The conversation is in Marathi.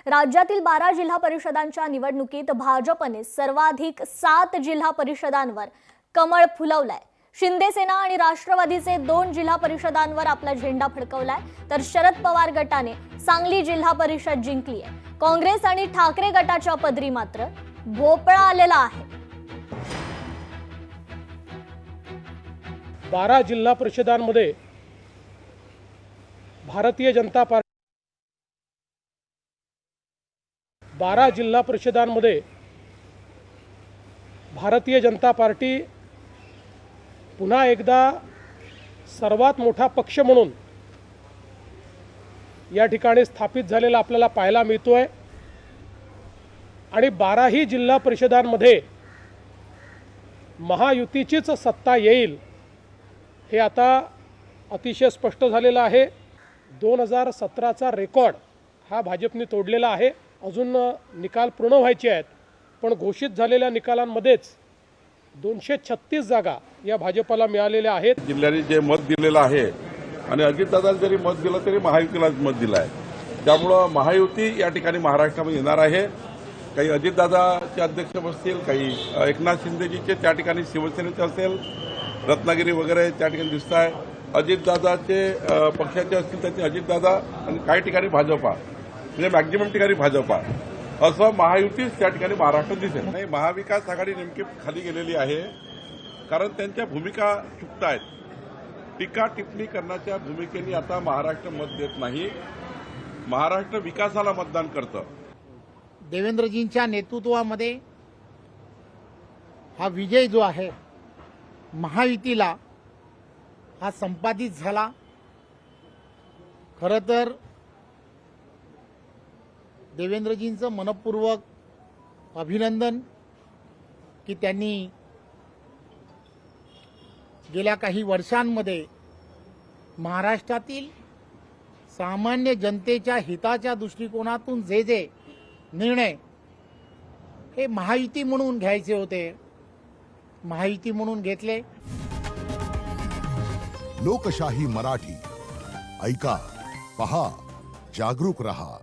राज्यातील 12 जिल्हा परिषदांच्या निवडणुकीत भाजपने सर्वाधिक 7 जिल्हा परिषदांवर कमळ फुलवलाय। शिंदे सेना आणि राष्ट्रवादीचे 2 जिल्हा परिषदांवर आपला झेंडा फडकवलाय, तर शरद पवार गटाने सांगली जिल्हा परिषद जिंकली आहे। काँग्रेस आणि ठाकरे गटाच्या पदरी मात्र भोपळा आलेला आहे। 12 जिल्हा परिषदांमध्ये भारतीय जनता पार्टी 12 जिल्हा परिषदांमध्ये भारतीय जनता पार्टी पुन्हा एकदा सर्वात मोठा पक्ष म्हणून या ठिकाणी स्थापित झालेला आपल्याला पाहायला मिळतोय आणि 12ही जिल्हा परिषदांमध्ये महायुतीचीच सत्ता येईल हे आता अतिशय स्पष्ट झालेलं आहे। 2017चा रेकॉर्ड हा भाजपने तोडलेला आहे। अजून निकाल पूर्ण व्हायचे आहेत, पण घोषित झालेल्या निकालांमध्येच 236 जागा या भाजपला मिळालेल्या आहेत। जिल्ह्याने जे मत दिलेलं आहे आणि अजितदादाला जरी मत दिलं तरी महायुतीला मत दिलं आहे, त्यामुळं महायुती या ठिकाणी महाराष्ट्रामध्ये येणार आहे। काही अजितदादाचे अध्यक्ष बसतील, काही एकनाथ शिंदेजीचे त्या ठिकाणी शिवसेनेचे असेल, रत्नागिरी वगैरे त्या ठिकाणी दिसत आहे। अजितदादाचे पक्षाचे असतील त्याचे अजितदादा आणि काही ठिकाणी भाजपा, म्हणजे मॅक्झिमम ठिकाणी भाजपा, असं महायुतीच त्या ठिकाणी महाराष्ट्रात दिसेल। नाही, महाविकास आघाडी नेमकी खाली गेलेली आहे कारण त्यांच्या भूमिका चुकतायत। टीका टिप्पणी करण्याच्या भूमिकेने आता महाराष्ट्र मत देत नाही, महाराष्ट्र विकासाला मतदान करतं। देवेंद्रजींच्या नेतृत्वामध्ये हा विजय जो आहे महायुतीला हा संपादित झाला। खरं तर देवेंद्रजींचं मनपूर्वक अभिनंदन की त्यांनी गेल्या काही वर्षांमध्ये महाराष्ट्रातील सामान्य जनतेच्या हिताच्या दृष्टिकोनातून जे निर्णय हे महायुती म्हणून घ्यायचे होते, महायुती म्हणून घेतले। लोकशाही मराठी ऐका, पहा, जागरूक रहा।